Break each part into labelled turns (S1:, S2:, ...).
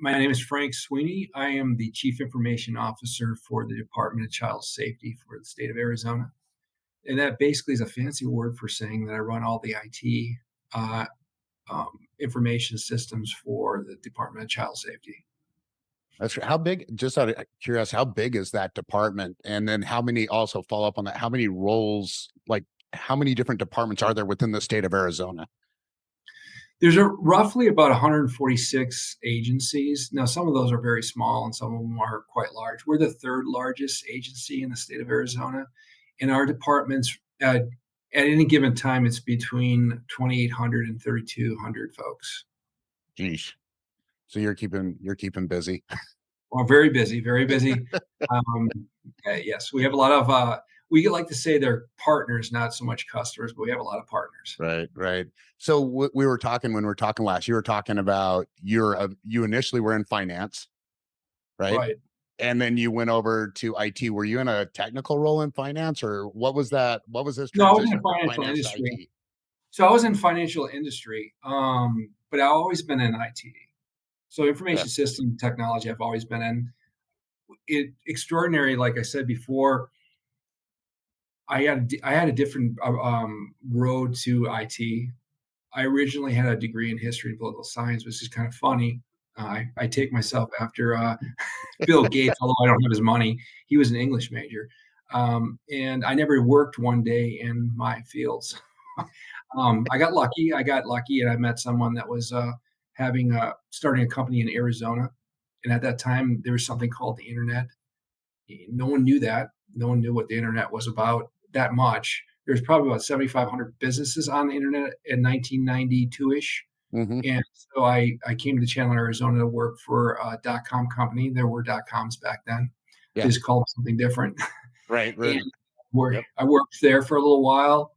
S1: My name is Frank Sweeney. I am the Chief Information Officer for the Department of Child Safety for the state of Arizona. And that basically is a fancy word for saying that I run all the IT uh, information systems for the Department of Child Safety.
S2: That's how big, just out of curiosity, how big is that department? And then how many, also follow up on that, how many roles, like how many different departments are there within the state of Arizona?
S1: There's roughly about 146 agencies. Now, some of those are very small and some of them are quite large. We're the third largest agency in the state of Arizona. In our departments, at any given time, it's between 2,800 and 3,200 folks.
S2: Geez. So you're keeping busy.
S1: Well, very busy, very busy. Um, yes, we have a lot of, we like to say they're partners, not so much customers, but we have a lot of partners.
S2: Right, right. So we were talking when we were talking last, you were talking about you initially were in finance, right?
S1: Right.
S2: And then you went over to IT. Were you in a technical role in finance, or what was that? What was this
S1: No, I was in the
S2: transition from
S1: financial
S2: finance to
S1: industry.
S2: IT?
S1: So I was in financial industry, but I've always been in IT. So
S2: Yeah.
S1: information system technology, I've always been in. It extraordinary, like I said before, I had a different road to IT. I originally had a degree in history and political science, which is kind of funny. I take myself after Bill Gates, although I don't have his money. He was an English major, and I never worked one day in my fields. I got lucky. I got lucky, and I met someone that was starting a company in Arizona. And at that time, there was something called the internet. No one knew that. No one knew what the internet was about that much. There's probably about 7,500 businesses on the internet in 1992-ish.
S2: Hmm.
S1: And so I came to Chandler, Arizona to work for a dot-com company. There were dot-coms back then. They
S2: Yeah.
S1: just called them something different.
S2: Right.
S1: And
S2: Right. Yep.
S1: I worked there for a little while.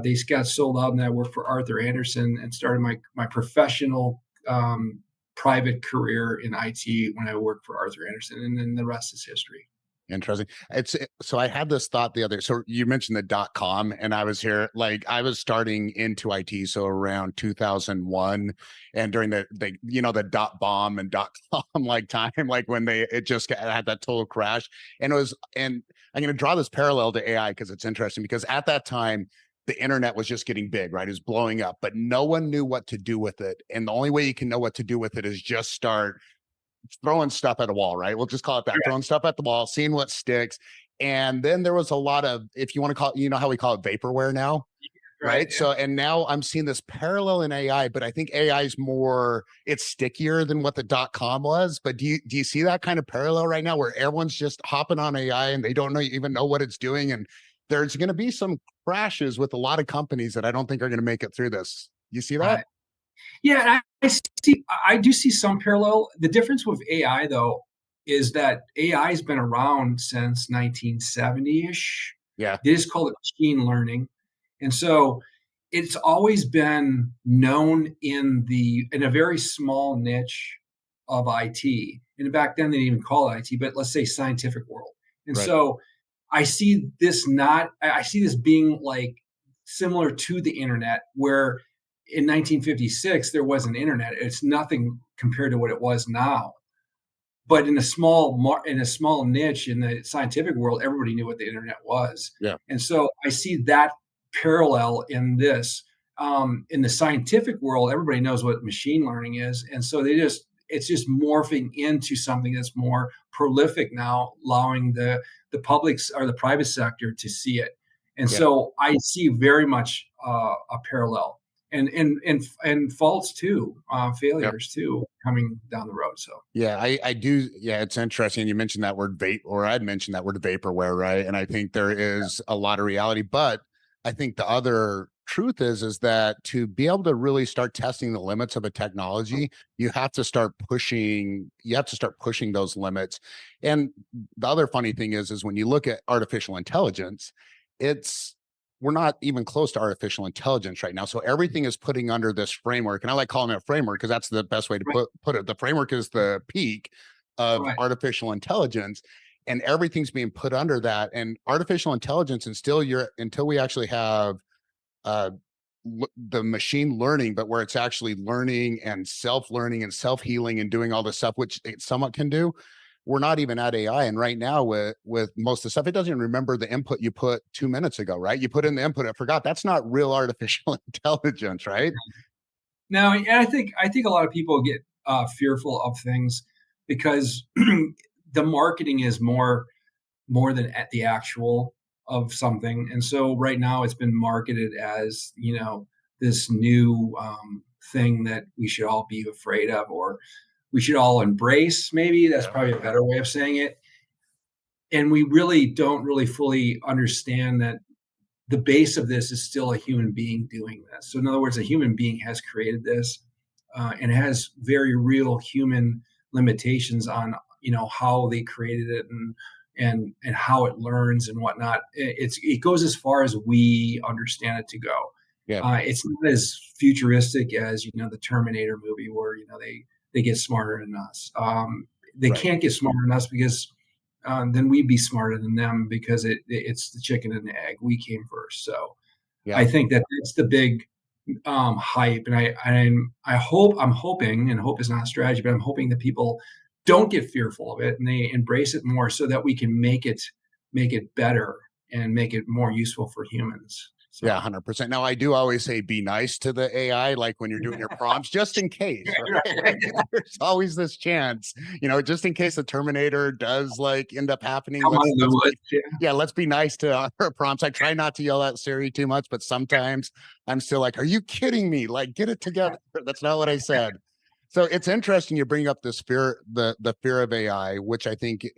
S1: They got sold out, and I worked for Arthur Anderson and started my professional private career in IT when I worked for Arthur Anderson, and then the rest is history.
S2: Interesting. So I had this thought the other. So you mentioned the .com, and I was here like I was starting into IT, so around 2001, and during the dot bomb and .com like time, like when it just had that total crash, and I'm going to draw this parallel to AI because it's interesting because at that time the internet was just getting big, right? It was blowing up, but no one knew what to do with it, and the only way you can know what to do with it is just start throwing stuff at a wall, right? We'll just call it that, throwing stuff at the wall, seeing what sticks. And then there was a lot of, if you want to call it, you know how we call it vaporware now,
S1: Right.
S2: right?
S1: Yeah.
S2: So, and now I'm seeing this parallel in AI, but I think AI is more, it's stickier than what the .com was. But do you see that kind of parallel right now where everyone's just hopping on AI and they don't even know what it's doing? And there's going to be some crashes with a lot of companies that I don't think are going to make it through this. You see that?
S1: Right. Yeah, and I do see some parallel. The difference with AI though is that AI has been around since 1970-ish.
S2: Yeah.
S1: They just call it machine learning. And so it's always been known in a very small niche of IT. And back then they didn't even call it IT, but let's say scientific world. And
S2: Right.
S1: so I see this being like similar to the internet where in 1956 there was an internet. It's nothing compared to what it was now. But in a small niche in the scientific world, everybody knew what the internet was,
S2: Yeah.
S1: and so I see that parallel in this. In the scientific world, everybody knows what machine learning is, and so it's just morphing into something that's more prolific now, allowing the publics or the private sector to see it. And
S2: Yeah.
S1: so I see very much a parallel and faults too,
S2: Yeah.
S1: failures too coming down the road. So.
S2: Yeah, I do. Yeah, it's interesting. You mentioned that word vape, or I'd mentioned that word vaporware, right? And I think there is a lot of reality, but I think the other truth is that to be able to really start testing the limits of a technology, you have to start pushing those limits. And the other funny thing is when you look at artificial intelligence, it's we're not even close to artificial intelligence right now. So everything is putting under this framework. And I like calling it a framework because that's the best way to
S1: Right,
S2: put it. The framework is the peak of
S1: right.
S2: artificial intelligence. And everything's being put under that. And artificial intelligence, until we actually have uh, the machine learning, but where it's actually learning and self-learning and self-healing and doing all this stuff, which it somewhat can do. We're not even at AI. And right now with most of the stuff, it doesn't even remember the input you put 2 minutes ago, right? You put in the input, I forgot. That's not real artificial intelligence, right?
S1: Now, and I think a lot of people get fearful of things because the marketing is more than at the actual of something. And so right now it's been marketed as, this new thing that we should all be afraid of, or we should all embrace. Maybe that's
S2: Yeah.
S1: probably a better way of saying it. And we really don't really fully understand that the base of this is still a human being doing this. So in other words, a human being has created this, and has very real human limitations on how they created it, and how it learns and whatnot. It goes as far as we understand it to go.
S2: Yeah.
S1: It's not as futuristic as the Terminator movie, where they get smarter than us. They
S2: Right.
S1: can't get smarter than us because then we'd be smarter than them, because it's the chicken and the egg. We came first. So
S2: Yeah.
S1: I think that that's the big hype, and I'm hoping, and hope is not a strategy, but I'm hoping that people don't get fearful of it and they embrace it more, so that we can make it better and make it more useful for humans.
S2: Yeah,
S1: So
S2: 100%. Now, I do always say be nice to the AI, like when you're doing your prompts, just in case, right? Like, there's always this chance, just in case the Terminator does like end up happening.
S1: come out of the
S2: Let's be,
S1: woods. Yeah.
S2: yeah, let's be nice to our prompts. I try not to yell at Siri too much, but sometimes I'm still like, "Are you kidding me? Like, get it together." That's not what I said. So it's interesting you bring up the fear of AI, which I think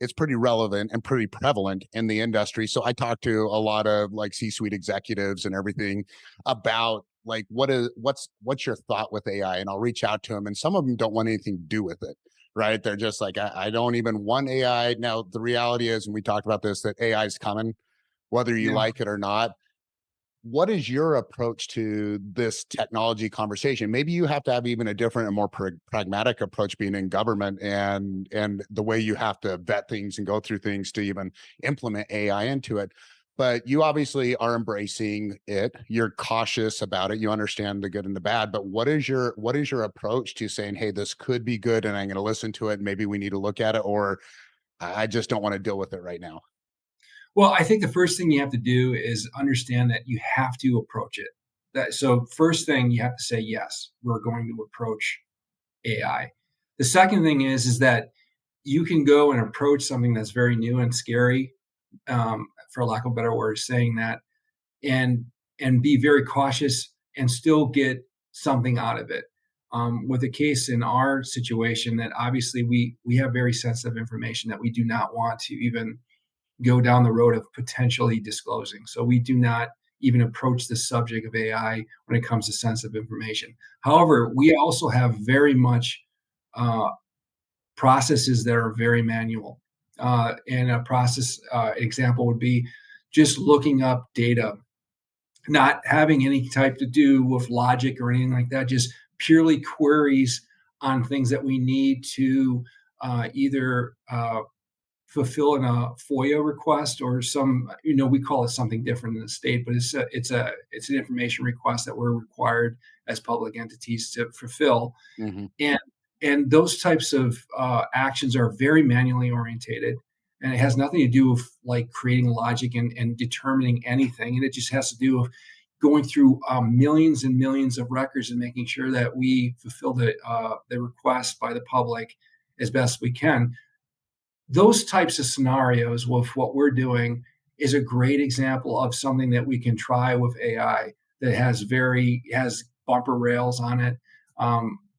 S2: it's pretty relevant and pretty prevalent in the industry. So I talk to a lot of like C-suite executives and everything about like what's your thought with AI, and I'll reach out to them, and some of them don't want anything to do with it. Right? They're just like, I don't even want AI. Now the reality is, and we talked about this, that AI is coming, whether you
S1: Yeah.
S2: like it or not. What is your approach to this technology conversation? Maybe you have to have even a different and more pragmatic approach being in government, and the way you have to vet things and go through things to even implement AI into it. But you obviously are embracing it. You're cautious about it. You understand the good and the bad. But what is your approach to saying, hey, this could be good and I'm going to listen to it. Maybe we need to look at it, or I just don't want to deal with it right now.
S1: Well, I think the first thing you have to do is understand that you have to approach it. So first thing, you have to say, yes, we're going to approach AI. The second thing is that you can go and approach something that's very new and scary, for lack of a better word, saying that, and be very cautious and still get something out of it. With the case in our situation, that obviously we have very sensitive information that we do not want to even go down the road of potentially disclosing. So we do not even approach the subject of AI when it comes to sensitive information. However, we also have very much uh, processes that are very manual. And a process example would be just looking up data, not having any type to do with logic or anything like that, just purely queries on things that we need to either fulfill in a FOIA request, or some, we call it something different in the state, but it's an information request that we're required as public entities to fulfill.
S2: Hmm.
S1: And those types of actions are very manually orientated, and it has nothing to do with like creating logic and determining anything. And it just has to do with going through millions and millions of records and making sure that we fulfill the request by the public as best we can. Those types of scenarios with what we're doing is a great example of something that we can try with AI, that has bumper rails on it.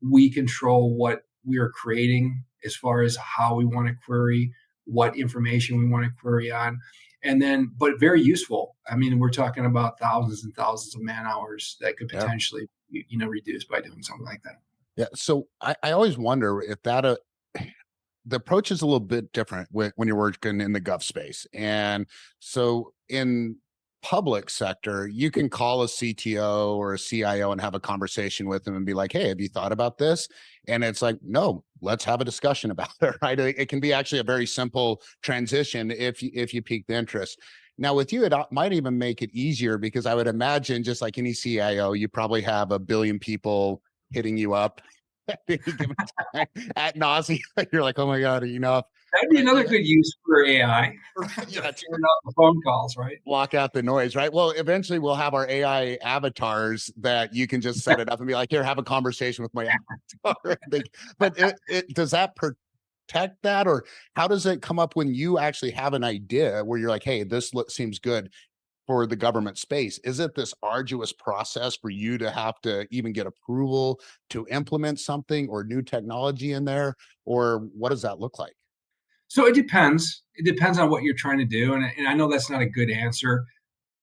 S1: We control what we are creating as far as how we want to query, what information we want to query on, and then, but very useful. I mean, we're talking about thousands and thousands of man hours that could
S2: Yeah.
S1: potentially reduce by doing something like that.
S2: Yeah. So I always wonder if the approach is a little bit different when you're working in the gov space. And so in public sector, you can call a CTO or a CIO and have a conversation with them and be like, hey, have you thought about this? And it's like, no, let's have a discussion about it, right? It can be actually a very simple transition if you pique the interest. Now, with you, it might even make it easier because I would imagine, just like any CIO, you probably have a billion people hitting you up at any given time at nausea. You're like, oh my God, enough.
S1: That'd be
S2: But
S1: another good use for AI to
S2: yeah,
S1: ferret out the phone calls, right?
S2: block out the noise, right? Well, eventually we'll have our AI avatars that you can just set it up and be like, here, have a conversation with my avatar. But does that protect that? Or how does it come up when you actually have an idea where you're like, hey, this seems good for the government space? Is it this arduous process for you to have to even get approval to implement something or new technology in there? Or what does that look like?
S1: So it depends. It depends on what you're trying to do, and I know that's not a good answer,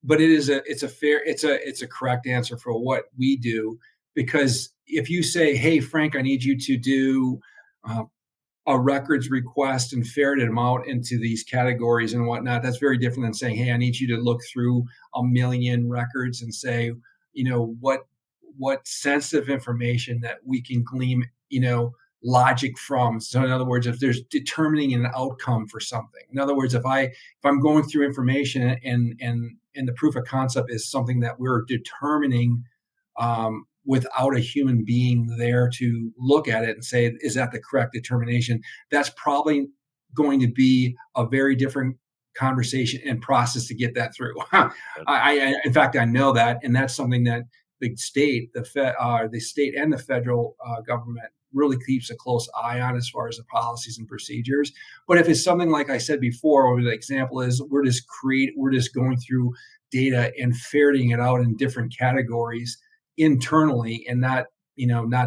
S1: but it's a correct answer for what we do. Because if you say, "Hey, Frank, I need you to do uh, a records request and ferret them out into these categories and whatnot," that's very different than saying, "Hey, I need you to look through a million records and say, what sensitive information that we can glean, logic from." So in other words, if there's determining an outcome for something. In other words, if I'm going through information and the proof of concept is something that we're determining without a human being there to look at it and say, is that the correct determination? That's probably going to be a very different conversation and process to get that through. In fact, I know that, and that's something that the state and the federal government really keeps a close eye on as far as the policies and procedures. But if it's something like I said before, where the example is we're just going through data and ferreting it out in different categories internally and not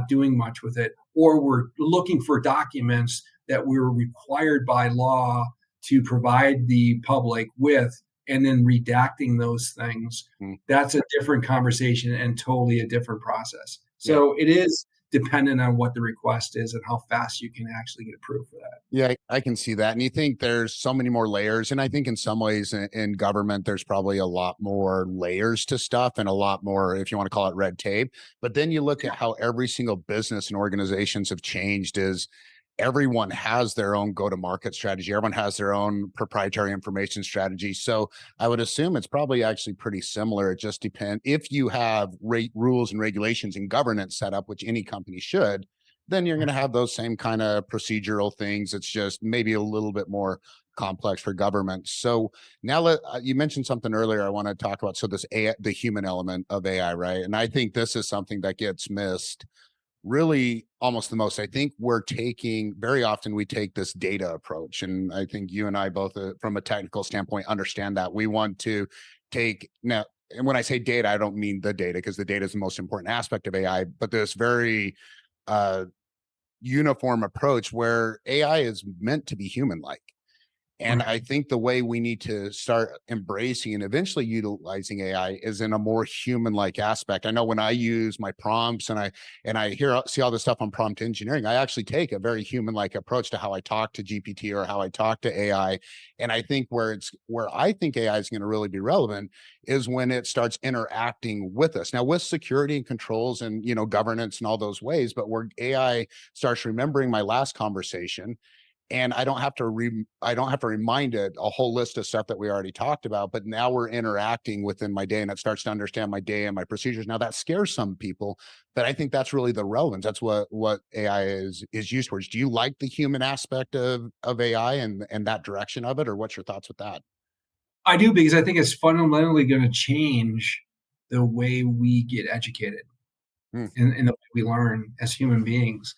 S1: doing much with it, or we're looking for documents that we're required by law to provide the public with and then redacting those things,
S2: Mm,
S1: that's a different conversation and totally a different process.
S2: yeah.
S1: So it is dependent on what the request is and how fast you can actually get approved for that.
S2: Yeah, I can see that. And you think there's so many more layers. And I think in some ways in government, there's probably a lot more layers to stuff and a lot more, if you want to call it red tape. But then you look at how every single business and organizations have changed is everyone has their own go to market strategy. Everyone has their own proprietary information strategy. So I would assume it's probably actually pretty similar. It just depends if you have rules and regulations and governance set up, which any company should, then you're going to have those same kind of procedural things. It's just maybe a little bit more complex for government. So now you mentioned something earlier I want to talk about. So this AI, the human element of AI, right? And I think this is something that gets missed really almost the most. I think we're taking very often we take this data approach, and I think you and I both, from a technical standpoint, understand that we want to take now. And when I say data, I don't mean the data because the data is the most important aspect of AI, but this very uh, uniform approach where AI is meant to be human like. And
S1: Right.
S2: I think the way we need to start embracing and eventually utilizing AI is in a more human-like aspect. I know when I use my prompts and I see all this stuff on prompt engineering, I actually take a very human-like approach to how I talk to GPT or how I talk to AI. And I think where I think AI is going to really be relevant is when it starts interacting with us. Now, with security and controls and governance and all those ways, but where AI starts remembering my last conversation and I don't have to remind it a whole list of stuff that we already talked about, but now we're interacting within my day and it starts to understand my day and my procedures. Now that scares some people, but I think that's really the relevance. That's what AI is used towards. Do you like the human aspect of AI and that direction of it, or what's your thoughts with that?
S1: I do, because I think it's fundamentally going to change the way we get educated
S2: Hmm,
S1: and the way we learn as human beings.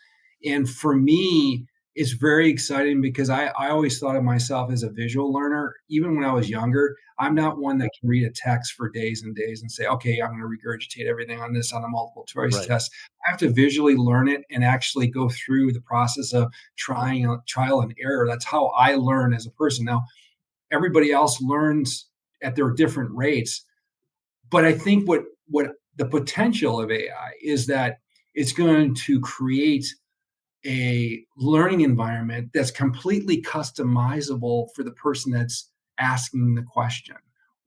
S1: And for me, it's very exciting because I always thought of myself as a visual learner. Even when I was younger, I'm not one that can read a text for days and days and say, okay, I'm going to regurgitate everything on this on a multiple choice
S2: right.
S1: test. I have to visually learn it and actually go through the process of trial and error. That's how I learn as a person. Now, everybody else learns at their different rates. But I think what the potential of AI is that it's going to create a learning environment that's completely customizable for the person that's asking the question,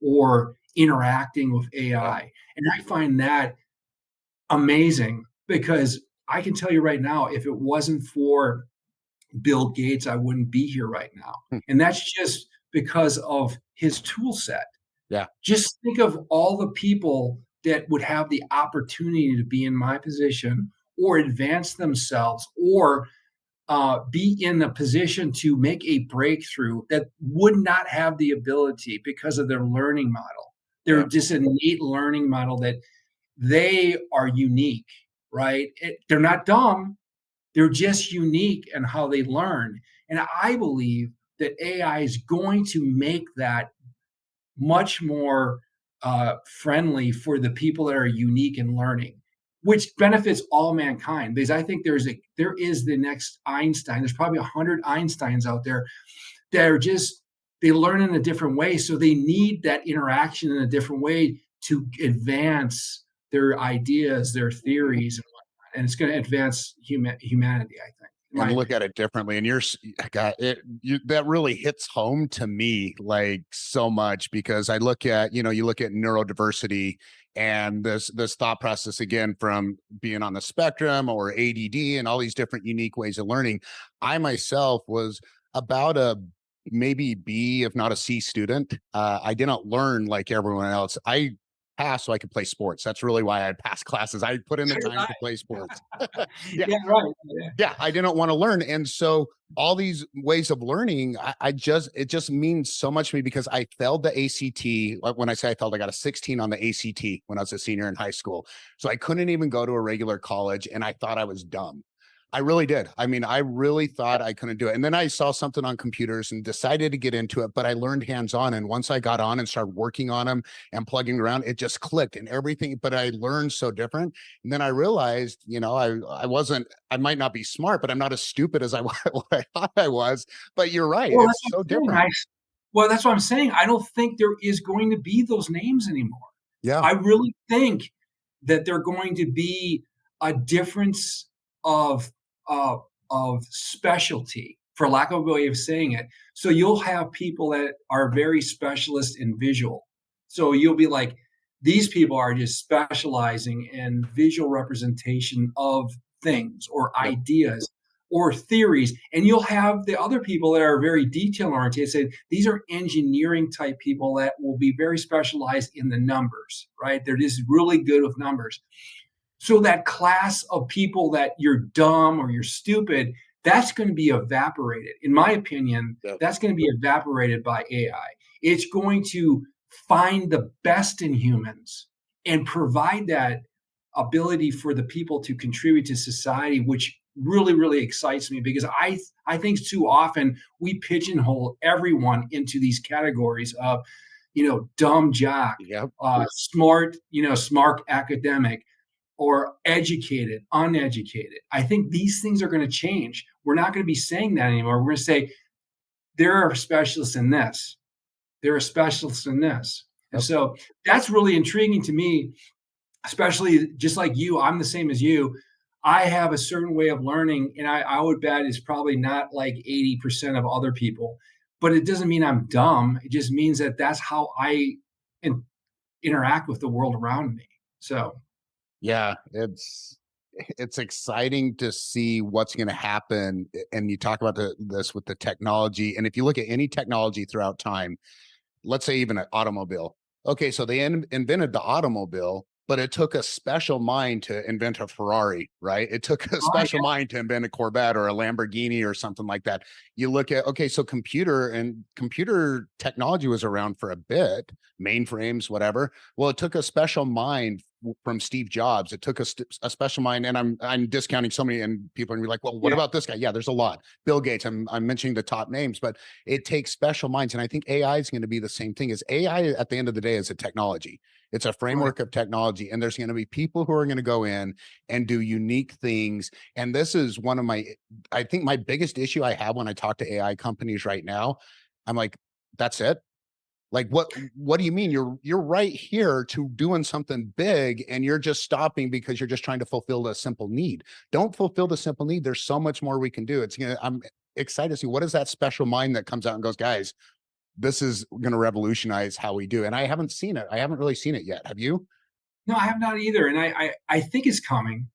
S1: or interacting with
S2: Yep.
S1: AI. And I find that amazing because I can tell you right now, if it wasn't for Bill Gates, I wouldn't be here right now.
S2: Hmm.
S1: And that's just because of his tool set.
S2: Yeah.
S1: Just think of all the people that would have the opportunity to be in my position or advance themselves or be in a position to make a breakthrough that would not have the ability because of their learning model. They're
S2: Yep.
S1: just innate learning model that they are unique, right? They're not dumb, they're just unique in how they learn. And I believe that AI is going to make that much more friendly for the people that are unique in learning, which benefits all mankind. Because I think there is the next Einstein. There's probably 100 Einsteins out there that are just they learn in a different way, so they need that interaction in a different way to advance their ideas, their
S2: Mhm.
S1: theories, and whatnot. And it's going to advance humanity. I think, in
S2: And
S1: my
S2: look at
S1: opinion.
S2: it differently. And God, that really hits home to me like so much because I look at, you look at neurodiversity and this thought process again from being on the spectrum or ADD and all these different unique ways of learning. I myself was about a maybe B, if not a C student. I didn't learn like everyone else. I passed so I could play sports. That's really why I passed classes. I put in the time to play sports. Yeah,
S1: Yeah, right. Yeah.
S2: yeah, I didn't want to learn. And so all these ways of learning, it just means so much to me because I failed the ACT. When I say I failed, I got a 16 on the ACT when I was a senior in high school. So I couldn't even go to a regular college and I thought I was dumb. I really did. I mean, I really thought I couldn't do it. And then I saw something on computers and decided to get into it, but I learned hands on. And once I got on and started working on them and plugging around, it just clicked and everything. But I learned so different. And then I realized, I might not be smart, but I'm not as stupid as what I thought I was. But you're right.
S1: Well, that's
S2: It's
S1: what
S2: so
S1: I'm saying.
S2: different.
S1: Well, that's what I'm saying. I don't think there is going to be those names anymore.
S2: Yeah.
S1: I really think that they're going to be a difference of uh, of specialty, for lack of a way of saying it. So you'll have people that are very specialist in visual. So you'll be like, these people are just specializing in visual representation of things or
S2: Yep.
S1: ideas or theories. And you'll have the other people that are very detail oriented. Say these are engineering type people that will be very specialized in the numbers, right? They're just really good with numbers. So that class of people that you're dumb or you're stupid, that's going to be evaporated. In my opinion,
S2: Yep.
S1: that's going to be evaporated by AI. It's going to find the best in humans and provide that ability for the people to contribute to society, which really, really excites me because I think too often we pigeonhole everyone into these categories of, dumb jock,
S2: Yep.
S1: smart, smart academic, or educated, uneducated. I think these things are going to change. We're not going to be saying that anymore. We're going to say they're a specialist in this. They're a specialist in this. And
S2: Yep.
S1: so that's really intriguing to me, especially just like you. I'm the same as you. I have a certain way of learning, and I would bet it's probably not like 80% of other people. But it doesn't mean I'm dumb. It just means that that's how I in, interact with the world around me. So,
S2: Yeah. It's exciting to see what's going to happen. And you talk about this with the technology. And if you look at any technology throughout time, let's say even an automobile. Okay, so they invented the automobile, but it took a special mind to invent a Ferrari, right? It took a
S1: oh,
S2: special mind to invent a Corvette or a Lamborghini or something like that. You look at, okay, so computer technology was around for a bit, mainframes, whatever. Well, it took a special mind from Steve Jobs. It took a special mind, and I'm discounting so many, and people are gonna be like, well, what
S1: yeah,
S2: about this guy? Yeah, there's a lot. Bill Gates. I'm mentioning the top names, but it takes special minds. And I think AI is going to be the same thing as AI at the end of the day is a technology. It's a
S1: right.
S2: framework of technology. And there's going to be people who are going to go in and do unique things. And this is I think my biggest issue I have when I talk to AI companies right now. I'm like, that's it. Like what do you mean you're right here to doing something big and you're just stopping because you're just trying to fulfill a simple need. Don't fulfill the simple need. There's so much more we can do. I'm excited to see what is that special mind that comes out and goes, guys, this is going to revolutionize how we do. And I haven't seen it. I haven't really seen it yet. Have you?
S1: No, I have not either, and I think it's coming.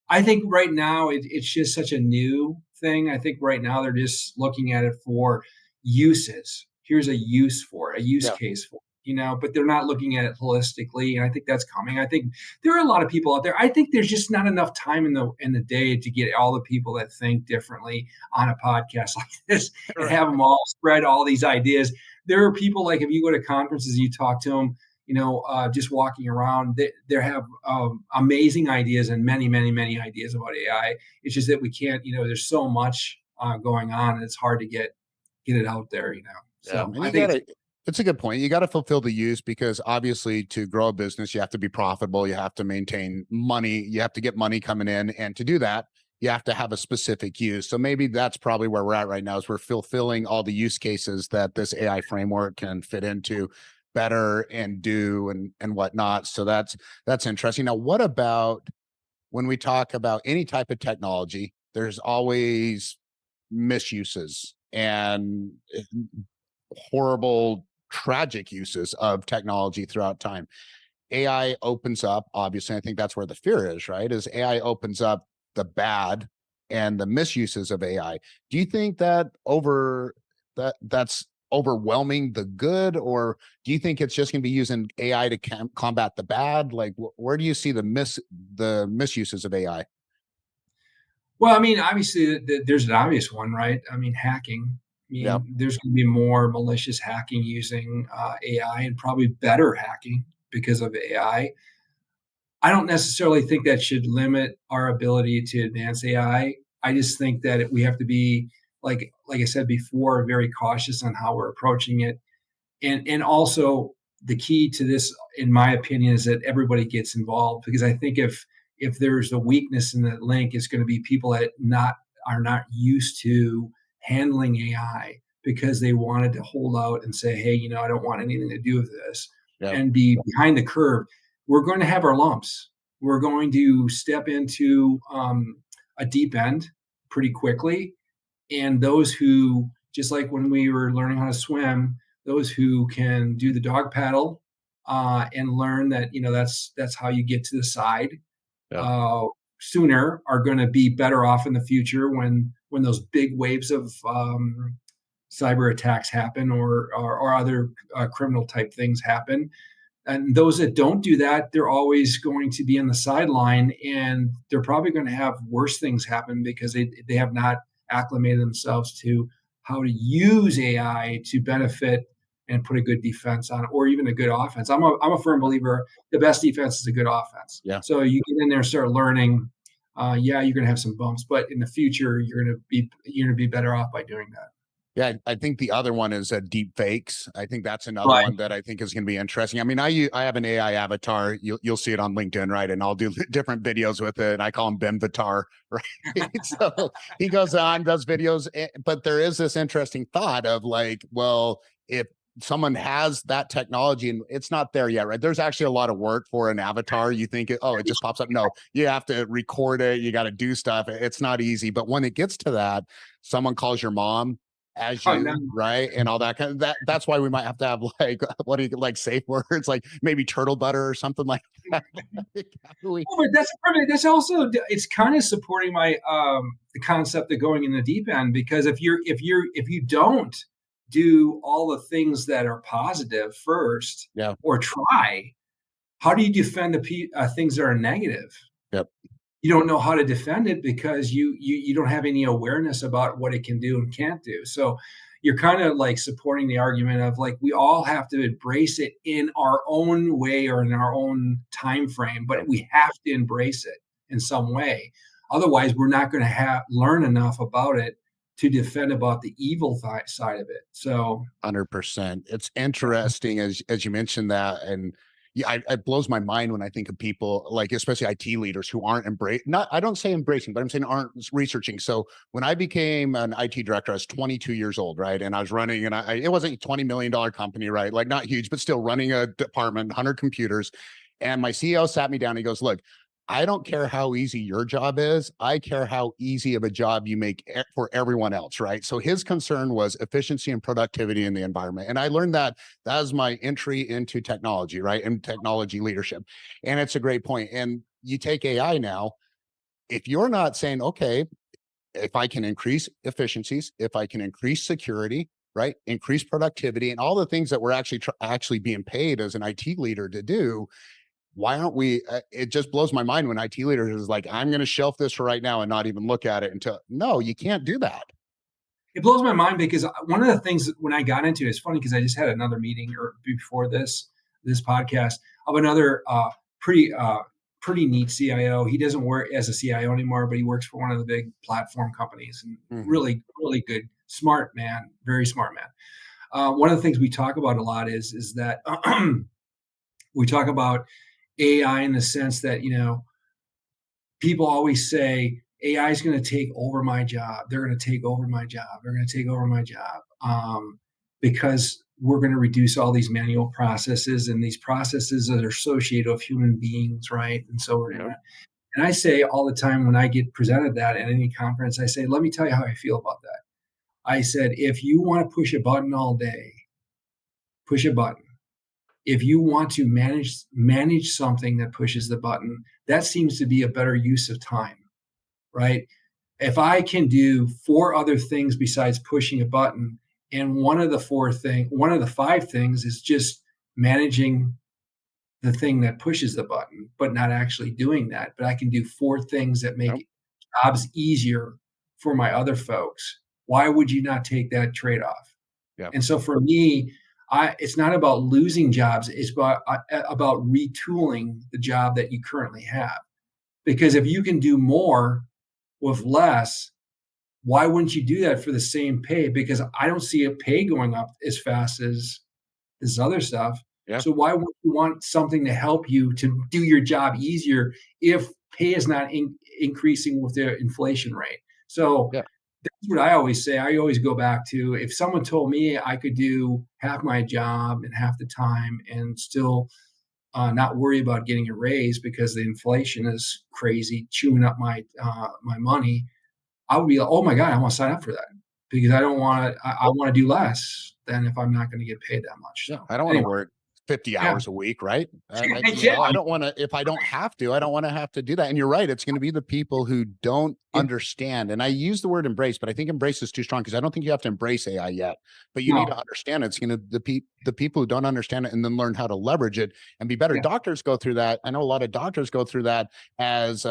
S1: I think right now it's just such a new thing. I think right now they're just looking at it for uses. Here's a use for it, a use
S2: Yeah.
S1: case for it, but they're not looking at it holistically. And I think that's coming. I think there are a lot of people out there. I think there's just not enough time in the day to get all the people that think differently on a podcast like this and
S2: Right.
S1: have them all spread all these ideas. There are people like if you go to conferences, you talk to them, just walking around, they have amazing ideas and many, many, many ideas about AI. It's just that we can't, there's so much going on, and it's hard to get it out there.
S2: Yeah.
S1: So
S2: And
S1: I
S2: you
S1: think
S2: got
S1: it's
S2: to, it's a good point. You got to fulfill the use because obviously to grow a business, you have to be profitable. You have to maintain money. You have to get money coming in. And to do that, you have to have a specific use. So maybe that's probably where we're at right now is we're fulfilling all the use cases that this AI framework can fit into better and do and whatnot. So that's interesting. Now, what about when we talk about any type of technology, there's always misuses and horrible, tragic uses of technology throughout time. AI opens up, obviously, I think that's where the fear is, right? Is AI opens up the bad and the misuses of AI. Do you think that's overwhelming the good, or do you think it's just going to be using AI to combat the bad? Like, where do you see the misuses of AI?
S1: well, I mean, obviously, there's an obvious one, right? I mean, hacking. I
S2: Yeah,
S1: mean, there's going to be more malicious hacking using AI, and probably better hacking because of AI. I don't necessarily think that should limit our ability to advance AI. I just think that we have to be like I said before, very cautious on how we're approaching it, and also the key to this, in my opinion, is that everybody gets involved because I think if there's a weakness in that link, it's going to be people that not are not used to handling AI because they wanted to hold out and say, hey, I don't want anything to do with this
S2: yeah,
S1: and be behind the curve. We're going to have our lumps. We're going to step into a deep end pretty quickly. And those who, just like when we were learning how to swim, those who can do the dog paddle and learn that that's how you get to the side
S2: yeah,
S1: uh, sooner are going to be better off in the future when those big waves of cyber attacks happen or other criminal type things happen. And those that don't do that, they're always going to be on the sideline, and they're probably going to have worse things happen because they have not acclimated themselves to how to use AI to benefit and put a good defense on it, or even a good offense. I'm a firm believer the best defense is a good offense.
S2: yeah.
S1: So you get in there and start learning. Yeah, you're going to have some bumps, but in the future, you're going to be better off by doing that.
S2: Yeah, I think the other one is deep fakes. I think that's another
S1: Right.
S2: one that I think is going to be interesting. I mean, I have an AI avatar. You'll see it on LinkedIn, right? And I'll do different videos with it. And I call him Ben Vitar, right? So he goes on, does videos, but there is this interesting thought of like, well, if someone has that technology and it's not there yet, right? There's actually a lot of work for an avatar. You think, oh, it just pops up. No, you have to record it. You got to do stuff. It's not easy. But when it gets to that, someone calls your mom as
S1: Oh, no.
S2: you, right? And all that kind of that's why we might have to have like what do you like safe words, like maybe turtle butter or something like that. How do we
S1: Well, but that's also it's kind of supporting my the concept of going in the deep end because if you don't do all the things that are positive first
S2: yeah,
S1: or try, how do you defend the things that are negative?
S2: yep,
S1: You don't know how to defend it because you don't have any awareness about what it can do and can't do. So you're kind of like supporting the argument of like we all have to embrace it in our own way or in our own time frame, but
S2: yep.
S1: we have to embrace it in some way. Otherwise, we're not going to have learn enough about it to defend about the evil side of it. So
S2: 100%. It's interesting as you mentioned that, and yeah, it blows my mind when I think of people like, especially IT leaders who aren't not I don't say embracing, but I'm saying aren't researching. So when I became an IT director, I was 22 years old, right? And I was running, and it wasn't a $20 million company, right? Like not huge, but still running a department, 100 computers. And my CEO sat me down. He goes, "Look." I don't care how easy your job is. I care how easy of a job you make for everyone else, right? So his concern was efficiency and productivity in the environment. And I learned that that was my entry into technology, right? And technology leadership. And it's a great point. And you take AI now, if you're not saying, okay, if I can increase efficiencies, if I can increase security, right, increase productivity, and all the things that we're actually being paid as an IT leader to do, why aren't we? It just blows my mind when IT leaders is like, I'm going to shelf this for right now and not even look at it until. No, you can't do that.
S1: It blows my mind because one of the things when I got into it, it's funny because I just had another meeting or before this podcast of another pretty pretty neat CIO. He doesn't work as a CIO anymore, but he works for one of the big platform companies and
S2: Hmm.
S1: really good, smart man, very smart man. One of the things we talk about a lot is that we talk about AI in the sense that people always say AI is going to take over my job. They're going to take over my job. They're going to take over my job because we're going to reduce all these manual processes and these processes that are associated with human beings, right? And so we're going
S2: Yep.
S1: to. And I say all the time when I get presented that at any conference, I say, let me tell you how I feel about that. I said, if you want to push a button all day, push a button. If you want to manage something that pushes the button, that seems to be a better use of time, right? If I can do four other things besides pushing a button, and one of the five things is just managing the thing that pushes the button, but not actually doing that. But I can do four things that
S2: Yep.
S1: make jobs easier for my other folks. Why would you not take that trade off?
S2: Yep.
S1: And so for me, it's not about losing jobs. It's about retooling the job that you currently have. Because if you can do more with less, why wouldn't you do that for the same pay? Because I don't see a pay going up as fast as this other stuff.
S2: Yeah.
S1: So why would you want something to help you to do your job easier if pay is not increasing with the inflation rate? So
S2: Yeah.
S1: that's what I always say. I always go back to if someone told me I could do half my job in half the time and still not worry about getting a raise because the inflation is crazy, chewing up my money. I would be like, oh my god, I want to sign up for that because I don't want to. I want to do less than if I'm not going to get paid that much.
S2: Yeah.
S1: So
S2: I don't want to
S1: anyway,
S2: work 50
S1: yeah,
S2: hours a week, right?
S1: yeah,
S2: I don't want to, if I don't have to, I don't want to have to do that. And you're right. It's going to be the people who don't
S1: yeah,
S2: understand. And I use the word embrace, but I think embrace is too strong because I don't think you have to embrace AI yet, but you need to
S1: no,
S2: understand it's going to, the people who don't understand it and then learn how to leverage it and be better.
S1: yeah,
S2: Doctors go through that. I know a lot of doctors go through that as,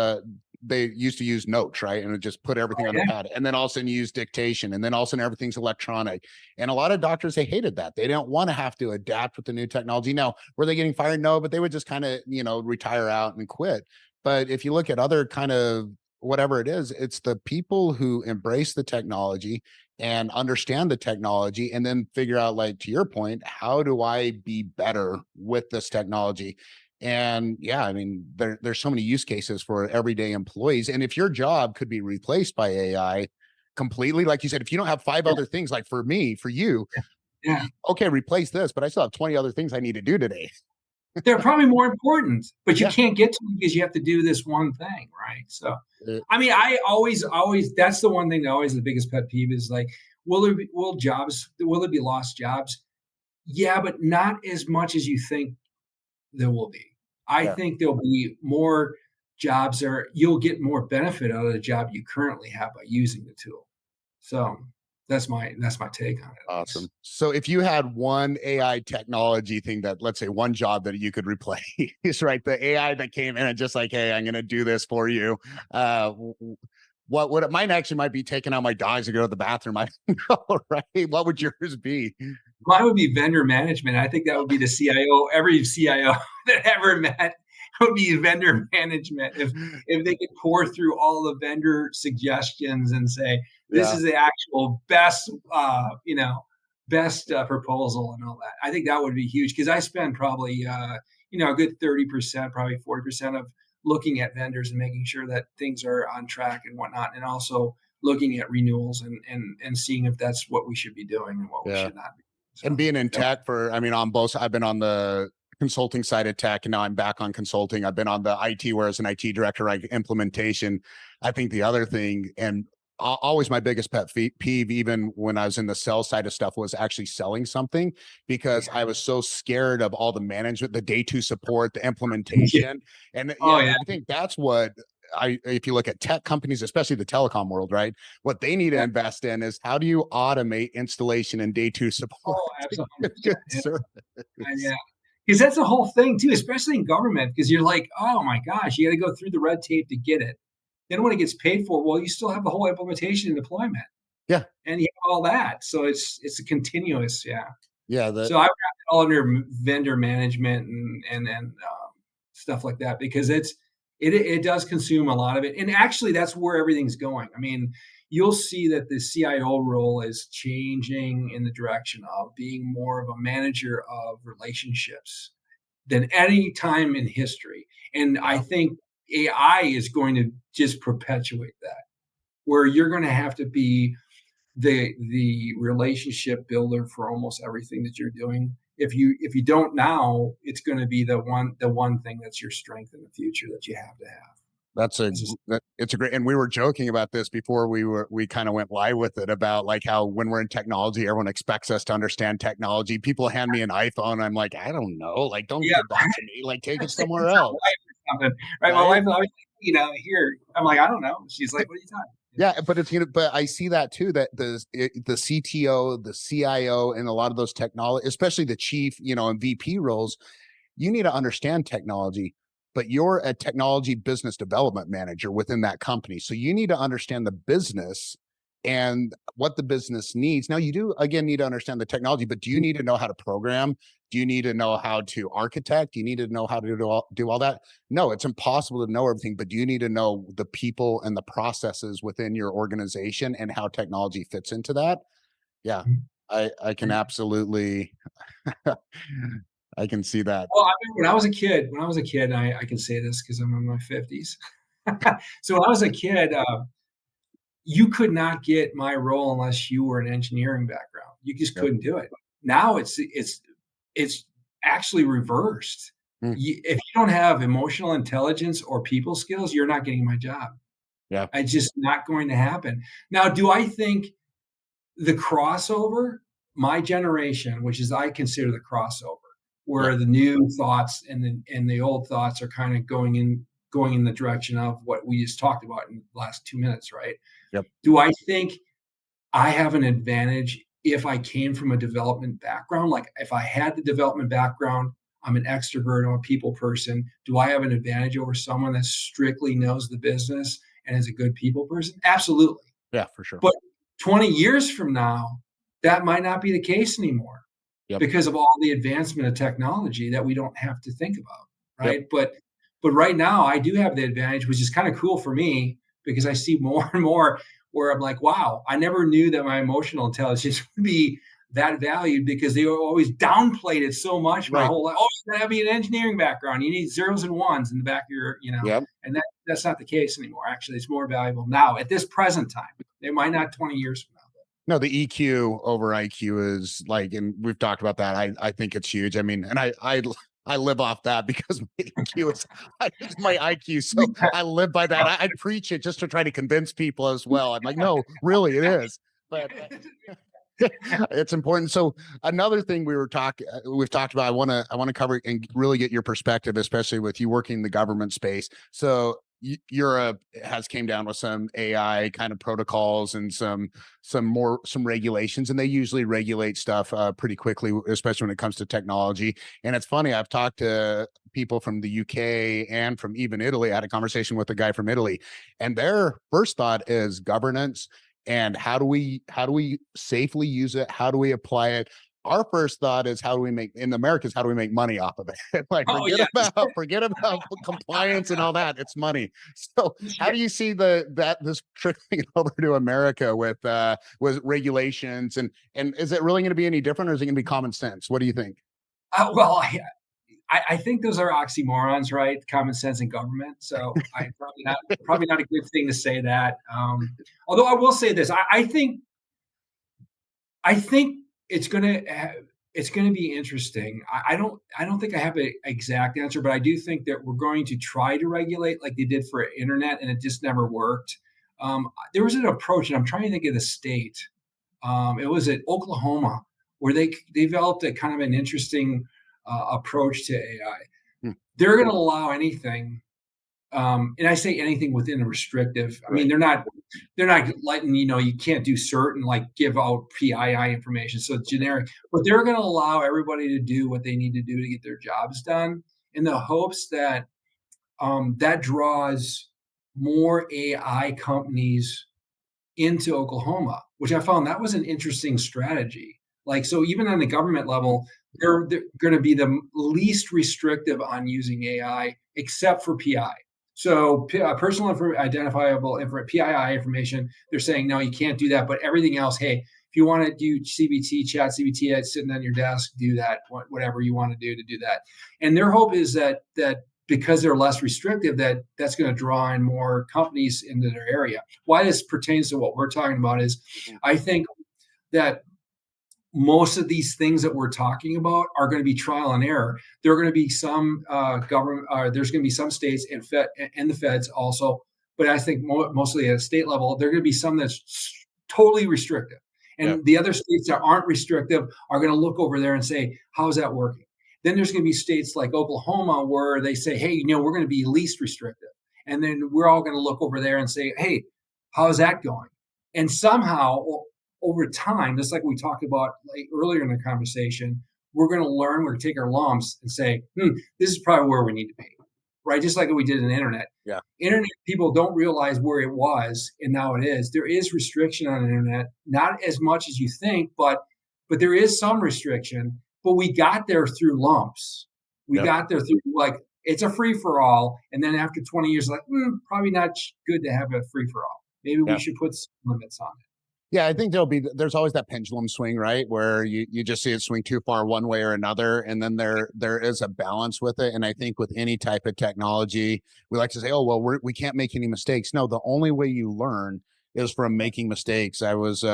S2: they used to use notes, right? And it just put everything on a
S1: yeah,
S2: pad. And then all of a sudden you use dictation. And then all of a sudden everything's electronic. And a lot of doctors, they hated that. They don't want to have to adapt with the new technology. Now, were they getting fired? No, but they would just kind of, retire out and quit. But if you look at other kind of whatever it is, it's the people who embrace the technology and understand the technology and then figure out, like, to your point, how do I be better with this technology? And yeah, I mean, there's so many use cases for everyday employees. And if your job could be replaced by AI completely, like you said, if you don't have five
S1: yeah,
S2: other things, like for me, for you,
S1: yeah.
S2: okay, replace this, but I still have 20 other things I need to do today.
S1: They're probably more important, but you
S2: Yeah.
S1: can't get to them because you have to do this one thing, right? So,
S2: Uh,
S1: I mean, I always that's the one thing that always the biggest pet peeve is like, will there be lost jobs? Yeah, but not as much as you think there will be. I
S2: yeah.
S1: think there'll be more jobs or you'll get more benefit out of the job you currently have by using the tool. So that's my take on it at
S2: Awesome.
S1: least.
S2: So if you had one AI technology thing that, let's say, one job that you could replace, right? The AI that came in and just like, hey, I'm going to do this for you. What would it might be taking out my dogs to go to the bathroom? I don't know, right? What would yours be?
S1: Mine would be vendor management. I think that would be the CIO. Every CIO that ever met would be vendor management. If they could pour through all the vendor suggestions and say this
S2: Yeah.
S1: is the actual best, best proposal and all that. I think that would be huge because I spend probably a good 30%, probably 40% of looking at vendors and making sure that things are on track and whatnot, and also looking at renewals and seeing if that's what we should be doing and what we
S2: Yeah.
S1: should not be. So
S2: And being in
S1: that,
S2: tech for, I mean, on both, I've been on the consulting side of tech, and now I'm back on consulting. I've been on the IT, where as an IT director, like implementation. I think the other thing, and always my biggest pet peeve, even when I was in the sales side of stuff, was actually selling something, because
S1: Yeah.
S2: I was so scared of all the management, the day two support, the
S1: Yeah.
S2: implementation. And
S1: Oh,
S2: yeah,
S1: yeah.
S2: I think that's what if you look at tech companies, especially the telecom world, right? What they need to
S1: Yeah.
S2: invest in is, how do you automate installation and day two support?
S1: Oh, absolutely.
S2: Good
S1: 100%.
S2: service.
S1: Yeah. Because that's the whole thing too, especially in government, because you're like, oh my gosh, you got to go through the red tape to get it. Then when it gets paid for, well, you still have the whole implementation and deployment,
S2: Yeah.
S1: and you have all that. So it's a continuous, yeah.
S2: Yeah. The
S1: So I wrap it all under vendor management and stuff like that, because it does consume a lot of it, and actually that's where everything's going. I mean, you'll see that the CIO role is changing in the direction of being more of a manager of relationships than any time in history, and I
S2: yeah.
S1: think AI is going to just perpetuate that, where you're going to have to be the relationship builder for almost everything that you're doing. If you don't now, it's going to be the one thing that's your strength in the future that you have to have.
S2: That's a
S1: It's just,
S2: it's a great, and we were joking about this before we kind of went live with it, about like how when we're in technology, everyone expects us to understand technology. People hand me an iPhone, I'm like, I don't know, like, don't
S1: yeah,
S2: give that to me, like, take it
S1: it's
S2: somewhere
S1: my
S2: else,
S1: wife or something, right? My
S2: right?
S1: wife always, here. I'm like, I don't know. She's like, what are you talking?
S2: Yeah, but but I see that too, that the CTO, the CIO, and a lot of those technology, especially the chief, and VP roles, you need to understand technology, but you're a technology business development manager within that company. So you need to understand the business and what the business needs. Now, you do again need to understand the technology, but do you need to know how to program? Do you need to know how to architect? Do you need to know how to do all that? No, it's impossible to know everything, but do you need to know the people and the processes within your organization and how technology fits into that? Yeah, I can absolutely I can see that.
S1: Well, I remember when I was a kid, I can say this because I'm in my 50s. So when I was a kid, you could not get my role unless you were an engineering background. You just
S2: Yep.
S1: couldn't do it. Now it's actually reversed.
S2: Mm,
S1: If you don't have emotional intelligence or people skills, you're not getting my job.
S2: yeah.
S1: It's just not going to happen. Now, do I think the crossover, my generation, which is I consider the crossover,
S2: Yep.
S1: where the new thoughts and the old thoughts are kind of going in the direction of what we just talked about in the last 2 minutes, right?
S2: Yep.
S1: Do I think I have an advantage if I came from a development background? Like if I had the development background, I'm an extrovert, I'm a people person. Do I have an advantage over someone that strictly knows the business and is a good people person? Absolutely.
S2: Yeah, for sure.
S1: But 20 years from now, that might not be the case anymore
S2: Yep.
S1: because of all the advancement of technology that we don't have to think about,
S2: Yep.
S1: right? But right now, I do have the advantage, which is kind of cool for me because I see more and more where I'm like, wow, I never knew that my emotional intelligence would be that valued because they always downplayed it so much my
S2: Right.
S1: whole life. Oh, you gotta have an engineering background. You need zeros and ones in the back of
S2: Yep.
S1: and that's not the case anymore. Actually, it's more valuable now at this present time. It might not 20 years from now.
S2: No, the EQ over IQ is like, and we've talked about that. I think it's huge. I mean, and I live off that because my EQ is it's my IQ. So I live by that. I preach it just to try to convince people as well. I'm like, no, really, it is. But it's important. So another thing we've talked about, I want to cover and really get your perspective, especially with you working in the government space. So Europe has came down with some AI kind of protocols and some regulations, and they usually regulate stuff pretty quickly, especially when it comes to technology. And it's funny, I've talked to people from the UK and from even Italy. I had a conversation with a guy from Italy, and their first thought is governance and how do we safely use it, how do we apply it. Our first thought is, how do we make in Americas, how do we make money off of it? Like,
S1: Oh
S2: forget
S1: yeah,
S2: about forget about compliance and all that, it's money. So how do you see this trickling over to America with regulations, and is it really going to be any different, or is it going to be common sense? What do you think?
S1: well, I think those are oxymorons, right? Common sense and government. So I probably not a good thing to say that. Although I will say this, I think it's going to. It's going to be interesting. I don't think I have an exact answer, but I do think that we're going to try to regulate like they did for internet, and it just never worked. There was an approach, and I'm trying to think of the state. It was at Oklahoma where they developed a kind of an interesting approach to AI.
S2: Hmm.
S1: They're going to allow anything, and I say anything within a restrictive. I mean,
S2: Right.
S1: they're not letting you can't do certain like give out PII information, so it's generic. But they're going to allow everybody to do what they need to do to get their jobs done, in the hopes that that draws more AI companies into Oklahoma, which I found that was an interesting strategy. Like, so even on the government
S2: Mm.
S1: level, they're going to be the least restrictive on using AI, except for PI. So personal identifiable PII information, they're saying no, you can't do that. But everything else, hey, if you want to do CBT, chat CBT, sitting on your desk, do that. Whatever you want to do that. And their hope is that because they're less restrictive, that's going to draw in more companies into their area. Why this pertains to what we're talking about is
S2: Mhm.
S1: I think that most of these things that we're talking about are going to be trial and error. There are going to be some government, there's going to be some states and the feds also, but I think mostly at a state level, there are going to be some that's totally restrictive.
S2: Yep.
S1: And the other states that aren't restrictive are going to look over there and say, how's that working? Then there's going to be states like Oklahoma where they say, hey, we're going to be least restrictive. And then we're all going to look over there and say, hey, how's that going? And somehow over time, just like we talked about like earlier in the conversation, we're going to learn, we're going to take our lumps and say, this is probably where we need to be, right? Just like we did in the internet.
S2: Yeah.
S1: Internet people don't realize where it was and now it is. There is restriction on the internet, not as much as you think, but there is some restriction. But we got there through lumps. We
S2: Yep.
S1: got there through like it's a free for all, and then after 20 years, like probably not good to have a free for all. Maybe we
S2: Yeah.
S1: should put some limits on it.
S2: Yeah, I think there's always that pendulum swing, right? Where you just see it swing too far one way or another. And then there is a balance with it. And I think with any type of technology, we like to say, oh, well, we can't make any mistakes. No, the only way you learn is from making mistakes. I was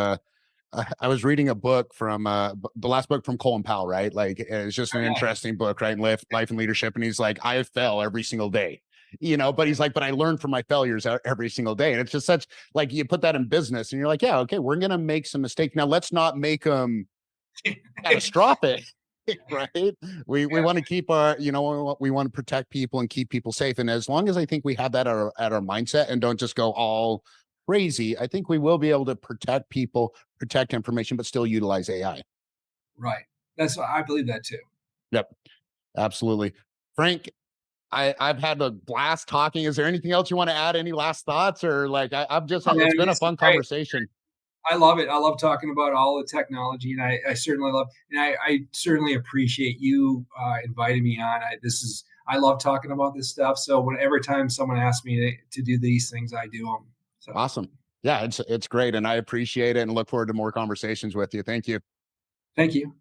S2: reading a book from the last book from Colin Powell, right? Like it's just an
S1: Yeah.
S2: interesting book, right? Life and leadership. And he's like, I fail every single day, but he's like, but I learn from my failures every single day. And it's just such like you put that in business and you're like, yeah, okay, we're going to make some mistakes. Now let's not make them catastrophic. Right. We
S1: Yeah,
S2: want to keep our, we want to protect people and keep people safe. And as long as I think we have that at our mindset and don't just go all crazy, I think we will be able to protect people, protect information, but still utilize AI.
S1: right. I believe that too.
S2: Yep, absolutely. Frank, I've had a blast talking. Is there anything else you want to add? Any last thoughts or like I've just
S1: Oh, man,
S2: it's been a
S1: this is
S2: fun
S1: great.
S2: conversation.
S1: I love it. I love talking about all the technology, and I certainly love, and I certainly appreciate you inviting me on. I love talking about this stuff. So every time someone asks me to do these things, I do them. So
S2: Awesome. Yeah, it's great. And I appreciate it and look forward to more conversations with you. Thank you.
S1: thank you.